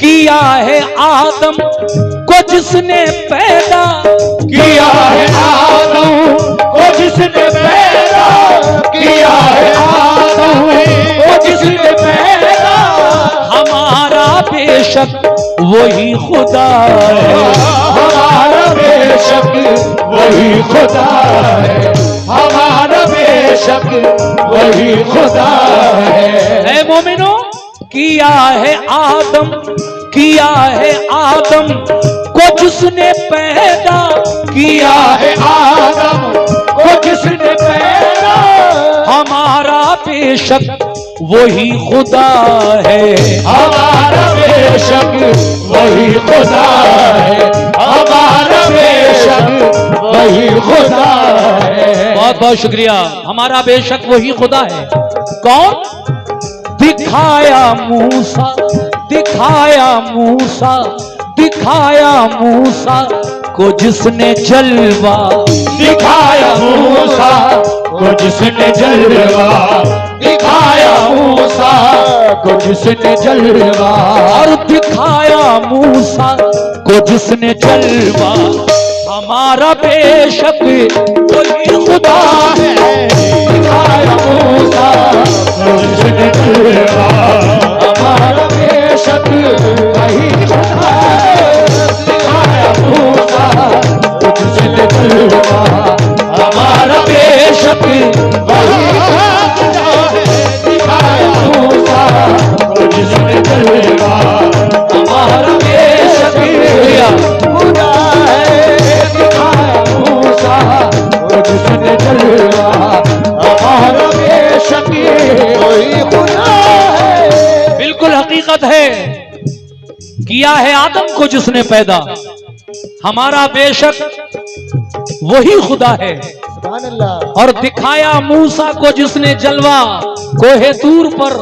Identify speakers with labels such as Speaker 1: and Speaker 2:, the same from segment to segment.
Speaker 1: किया है आदम को जिसने पैदा,
Speaker 2: किया है आदम को जिसने पैदा, किया है आदम को जिसने पैदा।
Speaker 1: हमारा बेशक वही खुदा है,
Speaker 2: हमारा बेशक वही खुदा है, हमारा बेशक वही खुदा है।
Speaker 1: मोमिनो, किया है आदम, किया है आदम को जिसने पैदा,
Speaker 2: किया है आदम को जिसने पैदा।
Speaker 1: हमारा बेशक वही खुदा है,
Speaker 2: हमारा बेशक वही खुदा है, हमारा बेशक वही खुदा है।
Speaker 1: बहुत बहुत शुक्रिया। हमारा बेशक वही खुदा है। कौन? दिखाया मूसा, दिखाया मूसा, दिखाया मूसा को जिसने जलवा,
Speaker 2: दिखाया मूसा को जिसने जलवा, दिखाया मूसा को जिसने जलवा।
Speaker 1: और दिखाया मूसा को जिसने जलवा, हमारा बेशक वही खुदा है।
Speaker 2: दिखाया मूसा को जिसने जलवा, हमारा बेशक वही खुदा है। दिखाया मूसा को जिसने जलवा, हमारा बेशक वही खुदा है। दिखाया मूसा को जिसने जलवा, हमारा बेशक खुदा है। दिखाया मूसा को जिसने जलवा, हमारा बेशक वही खुदा है।
Speaker 1: बिल्कुल हकीकत है। किया है आदम को जिसने पैदा, हमारा बेशक वही खुदा है।
Speaker 2: सुभान अल्लाह।
Speaker 1: और दिखाया मूसा को जिसने जलवा कोहे तूर पर,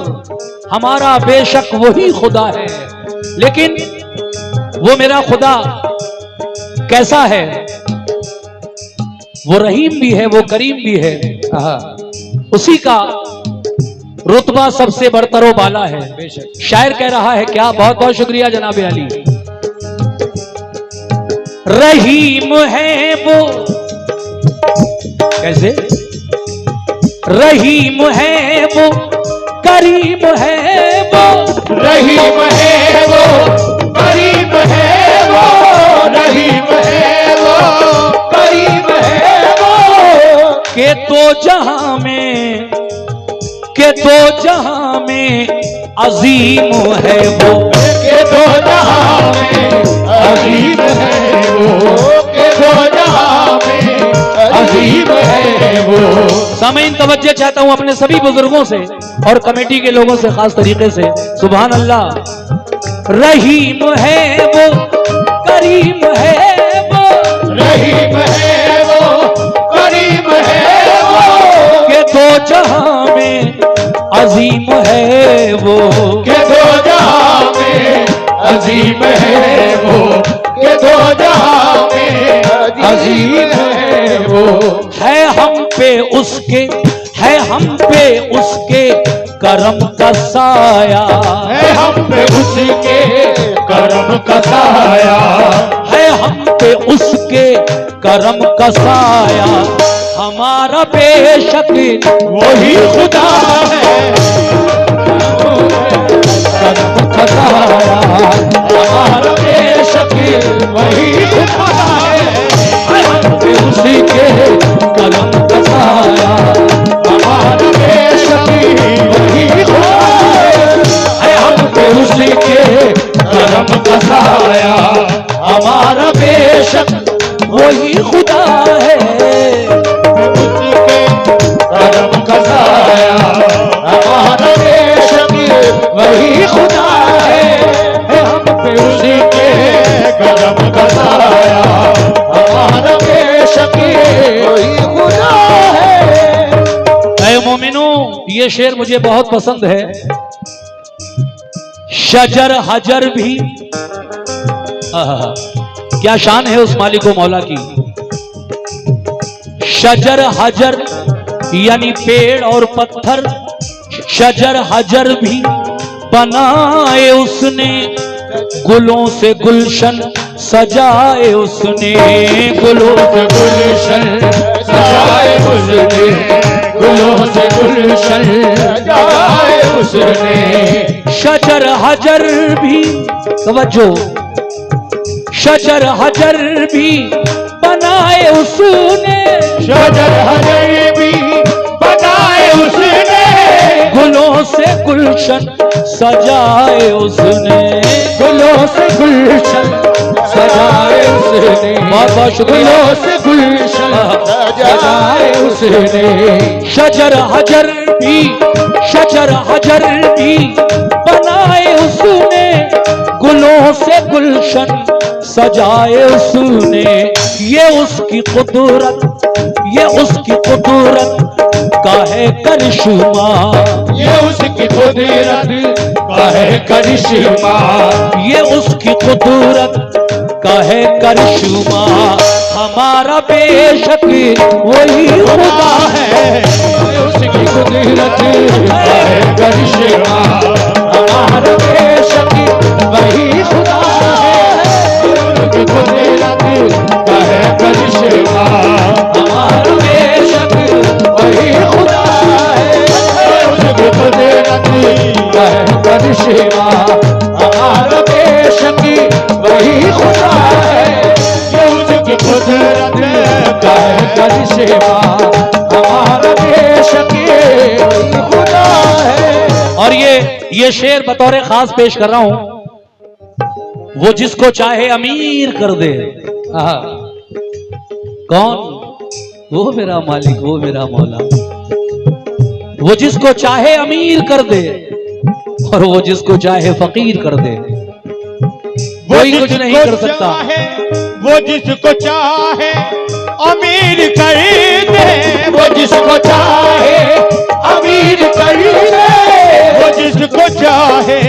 Speaker 1: हमारा बेशक वही खुदा है। लेकिन वो मेरा खुदा कैसा है? वो रहीम भी है, वो करीम भी है। उसी का रुतबा सबसे बरतरो बाला है। शायर कह रहा है क्या? बहुत बहुत शुक्रिया जनाब अली। रहीम है वो, कैसे? रहीम है वो, करीम है वो,
Speaker 2: रहीम है वो, करीम है वो, रहीम है वो, करीम है वो।
Speaker 1: के दो जहां में, के दो जहां में अजीम है वो,
Speaker 2: के दो जहां में अजीम है वो, के दो जहां में अजीम है वो।
Speaker 1: सामीन तवज्जो चाहता हूं अपने सभी बुजुर्गों से और कमेटी के लोगों से खास तरीके से। सुभान अल्लाह। रहीम है वो, करीम है वो,
Speaker 2: रहीम है वो, करीम है वो।
Speaker 1: के दो जहां में अजीम है वो,
Speaker 2: के दो जहां में अजीम है वो, के दो जहां में अजीम है वो।
Speaker 1: है हम पे उसके, है हम पे उसके करम का साया,
Speaker 2: है हम पे उसके करम का साया,
Speaker 1: है हम पे उसके करम का साया। हमारा बेशक
Speaker 2: वही खुदा है। करम का साया, हमारा बेशक वही खुदा है। है हम पे उसी के करम का साया, हमारा बेशक वही खुदा है। हम पे उसी के करम का साया, हमारा बेशक
Speaker 1: वही खुदा है।
Speaker 2: उसी के करम का साया, हमारा बेशक वही खुदा है। हम पे उसी के करम का साया, हमारा बेशक वही खुदा है।
Speaker 1: ऐ मोमिनो, ये शेर मुझे बहुत पसंद है। शजर हजर भी, क्या शान है उस मालिक मौला की। शजर हजर यानी पेड़ और पत्थर, शजर हजर भी बनाए उसने गुलों से गुलशन सजाए उसने, गुलों से गुलशन
Speaker 2: सजाए उसने, गुलों से गुलशन सजाए उसने।
Speaker 1: शजर हजर भी, तवज्जो, शजर हजर भी बनाए उसने,
Speaker 2: शजर हजर भी बनाए उसने,
Speaker 1: गुलों से गुलशन सजाए उसने,
Speaker 2: गुलों से गुलशन सजाए उसने।
Speaker 1: बहुत बहुत शुक्रिया।
Speaker 2: गुलों से गुलशन सजाए उसने।
Speaker 1: शजर हजर भी, शजर हजर भी बनाए उसने, गुलों से गुलशन सजाए उसने। ये उसकी कुदरत, ये उसकी कुदरत का है करिश्मा,
Speaker 2: ये उसकी कुदरत का है करिश्मा,
Speaker 1: ये उसकी कुदरत का है करिश्मा। हमारा बेशक वही खुदा है,
Speaker 2: ये उसकी कुदरत का है करिश्मा। हमारा बेशक वही खुदा है, उसकी कुदरत का है करिश्मा। हमारा बेशक वही खुदा है, उसकी कुदरत का है करिश्मा। हमारा बेशक वही खुदा है, ये उसकी कुदरत का है करिश्मा। हमारा बेशक वही खुदा है।
Speaker 1: और ये शेर बतौर खास पेश कर रहा हूं। वो जिसको चाहे अमीर कर दे, आहा, कौन? वो मेरा मालिक, वो मेरा मौला। वो जिसको चाहे अमीर कर दे और वो जिसको चाहे फकीर कर दे, कोई कुछ नहीं कर सकता।
Speaker 2: वो जिसको चाहे अमीर कर दे, वो जिसको चाहे अमीर कर दे, वो जिसको चाहे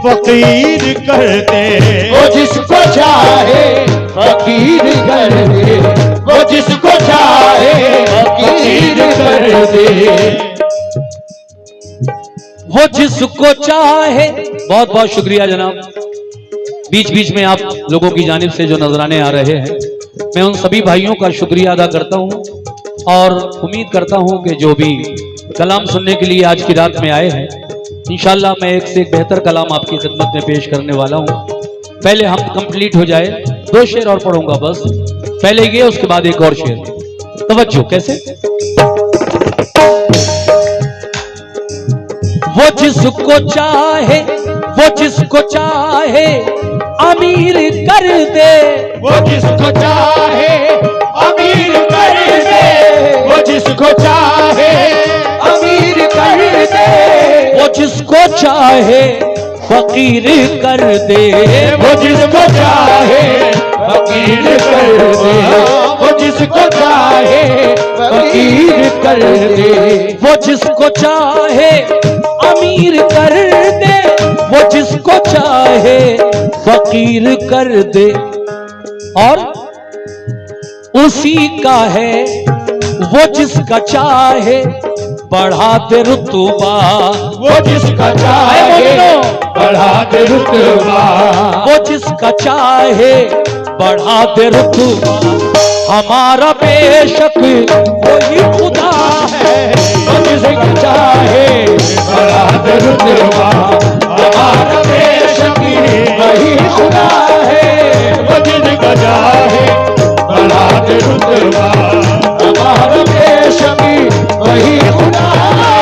Speaker 2: फकीर कर दे, वो जिसको चाहे फकीर कर दे, वो जिसको चाहे फकीर कर दे।
Speaker 1: वो जिसको चाहे, बहुत बहुत शुक्रिया जनाब। बीच बीच में आप लोगों की जानिब से जो नजराने आ रहे हैं, मैं उन सभी भाइयों का शुक्रिया अदा करता हूं और उम्मीद करता हूं कि जो भी कलाम सुनने के लिए आज की रात में आए हैं, इंशाल्लाह मैं एक से एक बेहतर कलाम आपकी खिदमत में पेश करने वाला हूं। पहले हम कंप्लीट हो जाए, 2 शेर और पढ़ूंगा बस। पहले ये, उसके बाद एक और शेर। तवज्जो, कैसे? वो जिसको चाहे, वो जिसको चाहे अमीर कर दे,
Speaker 2: वो जिसको चाहे अमीर कर दे, वो जिसको चाहे अमीर कर दे,
Speaker 1: वो जिसको चाहे फकीर कर दे,
Speaker 2: वो जिसको चाहे फकीर कर दे, वो जिसको चाहे फकीर कर दे,
Speaker 1: वो जिसको चाहे अमीर कर दे, वो जिसको चाहे फकीर कर दे। और उसी का है वो जिसका चाहे बढ़ा दे रुतबा,
Speaker 2: वो जिसका चाहे बढ़ा दे रुतबा,
Speaker 1: वो जिसका चाहे बढ़ा दे रुतबा। हमारा बेशक वही खुदा है,
Speaker 2: वो जिसका चाहे बढ़ा दे रुतबा। हमारा बेशक वही खुदा है, वो जिसका चाहे बढ़ा दे रुतबा। हमारा बेशक वही खुदा है,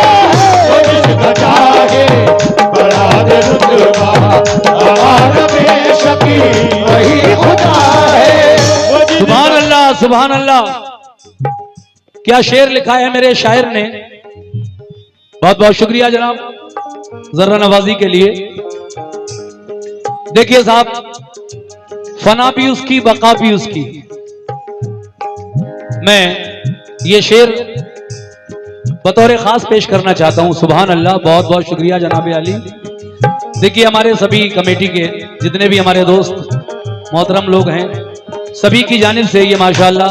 Speaker 2: वो जिसका चाहे बढ़ा दे रुतबा। हमारा बेशक वही खुदा है।
Speaker 1: सुभान अल्लाह, सुभान अल्लाह। क्या शेर लिखा है मेरे शायर ने, बहुत बहुत शुक्रिया जनाब जर्रा नवाजी के लिए। देखिए साहब, फना भी उसकी, बका भी उसकी। मैं ये शेर बतौर खास पेश करना चाहता हूं। सुभान अल्लाह, बहुत बहुत शुक्रिया जनाब अली। देखिए हमारे सभी कमेटी के जितने भी हमारे दोस्त मोहतरम लोग हैं, सभी की जानिब से ये माशाअल्लाह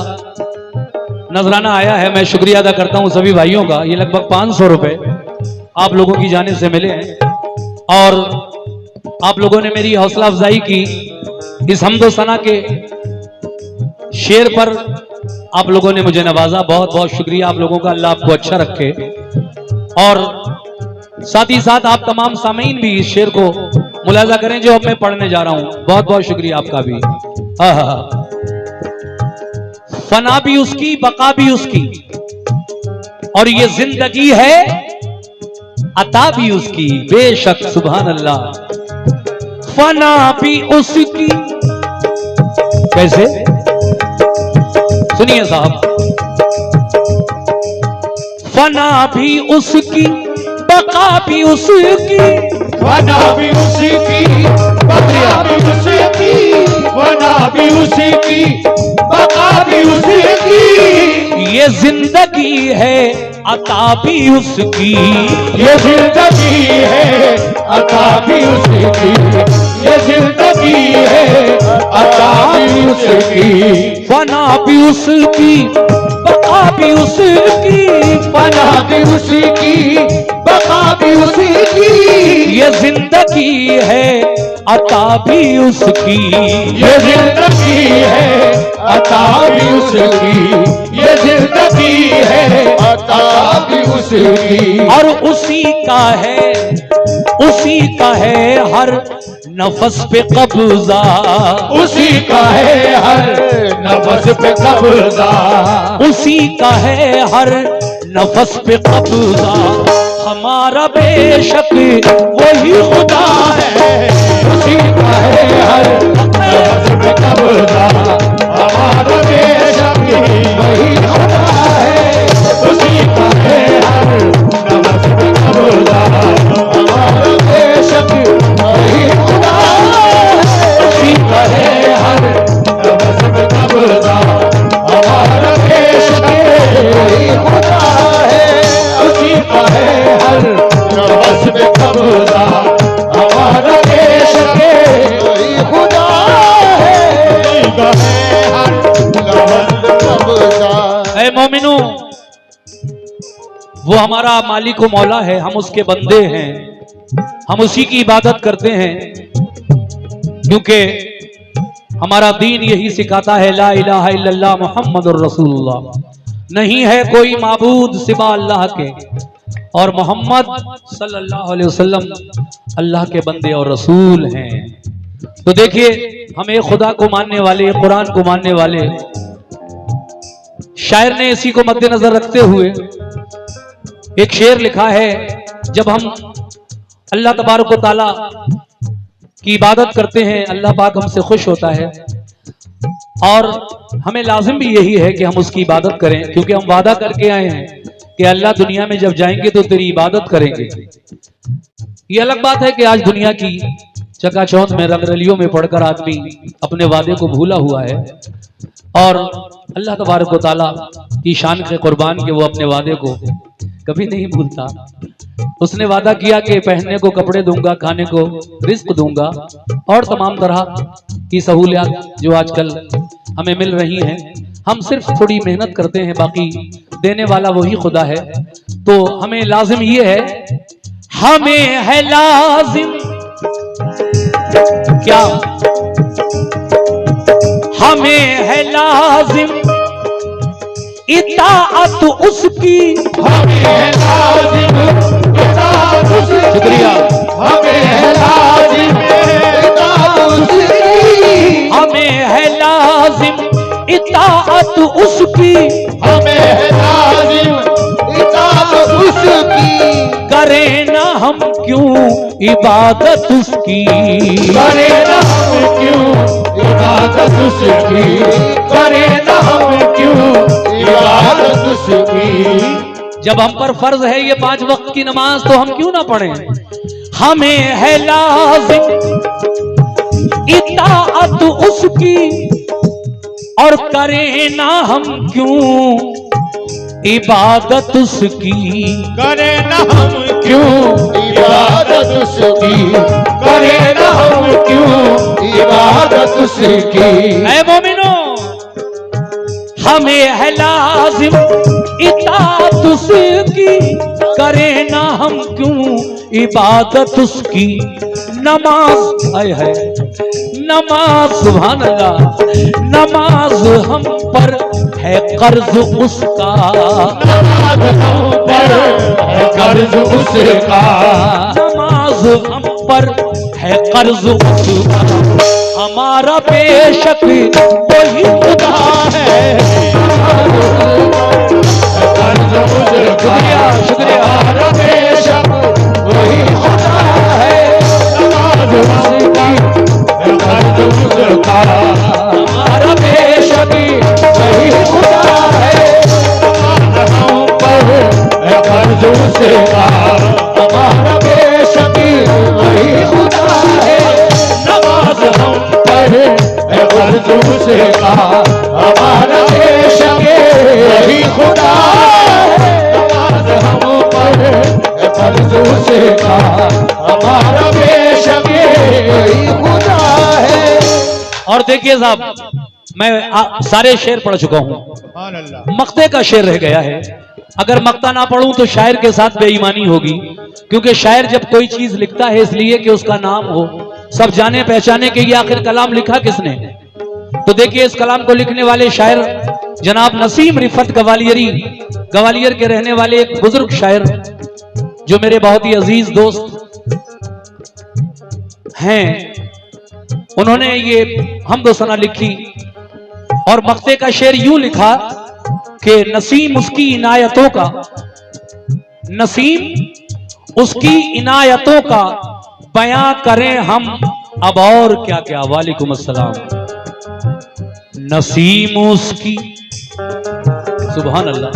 Speaker 1: नजराना आया है। मैं शुक्रिया अदा करता हूं सभी भाइयों का। ये लगभग 500 रुपए आप लोगों की जानिब से मिले हैं और आप लोगों ने मेरी हौसला अफजाई की। इस हम्दो सना के शेर पर आप लोगों ने मुझे नवाजा, बहुत बहुत शुक्रिया आप लोगों का। अल्लाह आपको अच्छा रखे। और साथ ही साथ आप तमाम सामीन भी इस शेर को मुलाजा करें जो अब मैं पढ़ने जा रहा हूं। बहुत बहुत शुक्रिया आपका भी। फना भी उसकी, बका भी उसकी, और ये जिंदगी है अता भी उसकी। बेशक सुभान अल्लाह। फना भी उसकी, कैसे? सुनिए साहब। फना भी उसकी, बका भी उसकी,
Speaker 2: फना भी उसकी, बका भी उसकी, फना भी उसकी, बका भी उसकी।
Speaker 1: ये जिंदगी है अता भी उसकी,
Speaker 2: ये जिंदगी है अता भी उसकी, ये जिंदगी है अता भी उसकी।
Speaker 1: फना भी उसकी, बका भी उसकी,
Speaker 2: फना भी उसकी, बका भी उसकी।
Speaker 1: ये जिंदगी है अता भी उसकी,
Speaker 2: ये जिंदगी है अता भी उसकी, ये जिंदगी है अता भी उसकी।
Speaker 1: और उसी का है हर नफस पे कब्जा,
Speaker 2: उसी का है हर नफस पे कब्जा,
Speaker 1: उसी का है हर नफस पे कब्जा। हमारा बेशक वही खुदा है,
Speaker 2: उसी का है हर नफस पे कब्जा। हमारा बेशक वही खुदा है, उसी का है हर नफस पे कब्जा। हमारा बेशक वही खुदा है, उसी का है हर नफस पे कब्जा। हमारा बेशक वही खुदा है, उसी का है हर नफस पे कब्जा। हमारा बेशक वही खुदा है, उसी का है हर नफस पे कब्जा।
Speaker 1: ऐ मोमिनो, वो हमारा मालिक व मौला है, हम उसके बंदे हैं, हम उसी की इबादत करते हैं। क्योंकि हमारा दीन यही सिखाता है, ला इलाहा इल्लल्लाह मुहम्मदुर रसूलुल्लाह, नहीं है कोई माबूद सिवा अल्लाह के, और मोहम्मद सल्लल्लाहु अलैहि वसल्लम अल्लाह के बंदे और रसूल हैं। तो देखिए, हमें खुदा को मानने वाले, कुरान को मानने वाले शायर ने इसी को मद्देनजर रखते हुए एक शेर लिखा है। जब हम अल्लाह तबारक व तआला की इबादत करते हैं, अल्लाह पाक हमसे खुश होता है, और हमें लाजिम भी यही है कि हम उसकी इबादत करें, क्योंकि हम वादा करके आए हैं कि अल्लाह दुनिया में जब जाएंगे तो तेरी इबादत करेंगे। ये अलग बात है कि आज दुनिया की चकाचौंध में, रंगरलियों में पढ़कर आदमी अपने वादे को भूला हुआ है, और अल्लाह तबारक व तआला की शान के कुर्बान के वो अपने वादे को कभी नहीं भूलता। उसने वादा किया कि पहनने को कपड़े दूंगा, खाने को रिस्क दूंगा, और तमाम तरह की सहूलियत जो आजकल हमें मिल रही हैं। हम सिर्फ थोड़ी मेहनत करते हैं, बाकी देने वाला वही खुदा है। तो हमें लाजिम ये है, हमें है लाजिम क्या, हमें है लाजिम इताअत उसकी,
Speaker 2: हमें है लाजिम इताअत उसकी।
Speaker 1: शुक्रिया।
Speaker 2: हमें है लाजिम इताअत उसकी,
Speaker 1: हमें है लाजिम इताअत उसकी,
Speaker 2: हमें है लाजिम इताअत उसकी।
Speaker 1: करें ना हम क्यों इबादत उसकी,
Speaker 2: करें ना हम क्यों इबादत उसकी, करें ना हम क्यों इबादत उसकी।
Speaker 1: जब हम पर फर्ज है ये 5 वक्त की नमाज, तो हम क्यों ना पढ़ें। हमें है लाजिम इताअत उसकी, और करें ना हम क्यों इबादत उसकी,
Speaker 2: करें ना हम क्यों इबादत उसकी, करें ना हम क्यों इबादत उसकी।
Speaker 1: ऐ मोमिनो, हमें है लाजिम इताअत उसकी, करें ना हम क्यों इबादत उसकी। नमाज आए है, नमाज सुभान अल्लाह, नमाज हम पर है कर्ज उसका,
Speaker 2: नमाज हम पर है कर्ज उसका,
Speaker 1: नमाज हम पर है कर्ज उसका, हमारा बेशक वही खुदा है।
Speaker 2: कर्ज उसका,
Speaker 1: शुक्रिया
Speaker 2: हमारा बेशक वही खुदा है। नमाज उसकी है कर्ज उसका,
Speaker 1: हमारा बेशक
Speaker 2: वही खुदा है। नमाज हम पर है कर्ज उसका, हमारा बेशक वही खुदा है। नमाज हम पर है कर्ज उसका, हमारा बेशक वही खुदा है। नमाज हम पर है कर्ज उसका, हमारा बेशक वही खुदा है।
Speaker 1: और देखिए साहब, मैं सारे शेर पढ़ चुका हूं,
Speaker 2: सुभान अल्लाह।
Speaker 1: मक्ते का शेर रह गया है। अगर मक्ता ना पढ़ूं तो शायर के साथ बेईमानी होगी, क्योंकि शायर जब कोई चीज लिखता है इसलिए कि उसका नाम हो, सब जाने पहचाने के। ये आखिर कलाम लिखा किसने? तो देखिए, इस कलाम को लिखने वाले शायर जनाब नसीम रिफत गवालियरी, ग्वालियर के रहने वाले एक बुजुर्ग शायर जो मेरे बहुत ही अजीज दोस्त हैं। उन्होंने ये हमदो सना लिखी और मक्ते का शेर यूं लिखा कि नसीम उसकी इनायतों का, नसीम उसकी इनायतों का बयां करें हम अब और क्या क्या। वालेकुम अस्सलाम। नसीम उसकी, सुभान अल्लाह,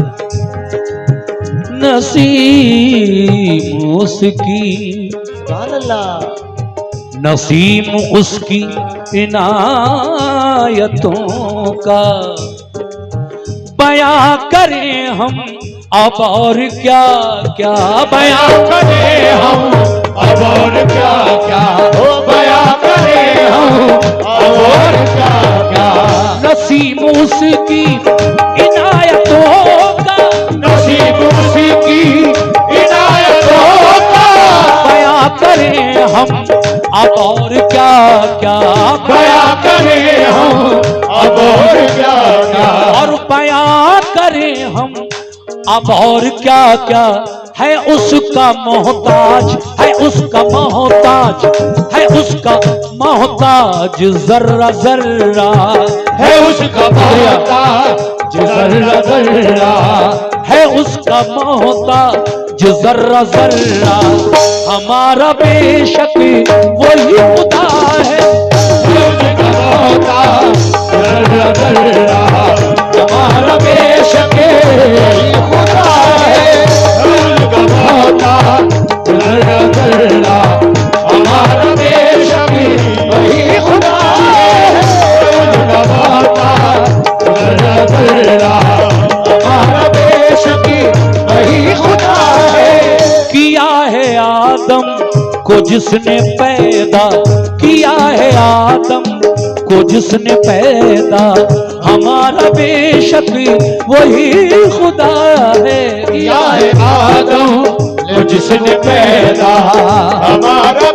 Speaker 1: नसीम उसकी,
Speaker 2: सुभान अल्लाह।
Speaker 1: नसीम उसकी इनायतों का बयां करें हम अब और क्या क्या। बयां
Speaker 2: करें हम अब और क्या क्या, हो बयां करें हम अब और क्या क्या।
Speaker 1: नसीम उसकी इनायतों का,
Speaker 2: नसीब उसकी इनायतों का
Speaker 1: बयां करें हम अब और क्या क्या।
Speaker 2: बयां करें हम अब और क्या क्या।
Speaker 1: और बयां करें हम अब और क्या क्या। है उसका मोहताज, है उसका मोहताज, है उसका मोहताज जर्रा जर्रा।
Speaker 2: है उसका मोहताज जर्रा जर्रा,
Speaker 1: है उसका मोहताज जर्रा जर्रा। हमारा बेशक वही खुदा है।
Speaker 2: है उसका मोहताज जर्रा जर्रा, हमारा बेशक वही खुदा है। है उसका मोहताज जर्रा जर्रा, हमारा बेशक वही खुदा है। है उसका मोहताज जर्रा जर्रा, हमारा बेशक वही खुदा है।
Speaker 1: किया है आदम को जिसने पैदा, किया है आदम को जिसने पैदा। हमारा बेशक वही खुदा है।
Speaker 2: किया है आदम को जिसने पैदा, हमारा